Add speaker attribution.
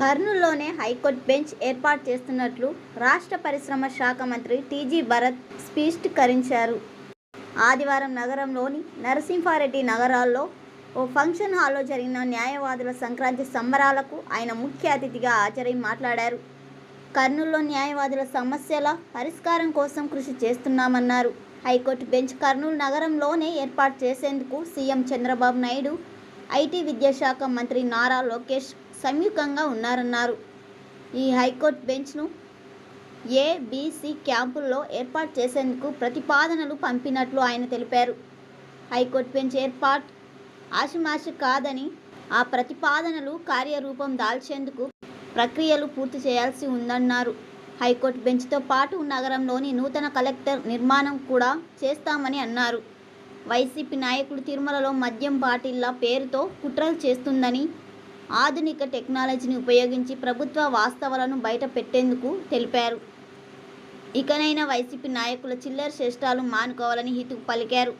Speaker 1: కర్నూలులోనే high court bench ఏర్పాటు చేస్తున్నట్లు రాష్ట్ర పరిశ్రమ శాఖ మంత్రి టీజీ భరత్ స్పష్టీకరించారు. ఆదివారం నగరంలోని నరసింహారెడ్డి నగరాల్లో ఓ ఫంక్షన్ హాల్లో జరిగిన న్యాయవాదుల సంక్రాంతి సంబరాలకు ఆయన ముఖ్య అతిథిగా హాజరై మాట్లాడారు. కర్నూలులో న్యాయవాదుల సమస్యల పరిష్కారం కోసం కృషి చేస్తున్నామన్నారు. హైకోర్టు బెంచ్ కర్నూలు నగరంలోనే ఏర్పాటు చేసేందుకు సీఎం చంద్రబాబు నాయుడు, ఐటీ విద్యాశాఖ మంత్రి నారా లోకేష్ సంయుక్తంగా ఉన్నారన్నారు. ఈ హైకోర్టు బెంచ్ను ఏబీసీ క్యాంపుల్లో ఏర్పాటు చేసేందుకు ప్రతిపాదనలు పంపినట్లు ఆయన తెలిపారు. హైకోర్టు బెంచ్ ఏర్పాటు ఆషిమాషి కాదని, ఆ ప్రతిపాదనలు కార్యరూపం దాల్చేందుకు ప్రక్రియలు పూర్తి చేయాల్సి ఉందన్నారు. హైకోర్టు బెంచ్తో పాటు నగరంలోని నూతన కలెక్టర్ నిర్మాణం కూడా చేస్తామని అన్నారు. వైసీపీ నాయకులు తిరుమలలో మద్యం బాటిళ్ల పేరుతో కుట్రలు చేస్తుందని, ఆధునిక టెక్నాలజీని ఉపయోగించి ప్రభుత్వ వాస్తవాలను బయట పెట్టేందుకు తెలిపారు. ఇకనైనా వైసీపీ నాయకుల చిల్లర చేష్టాలు మానుకోవాలని హితవు పలికారు.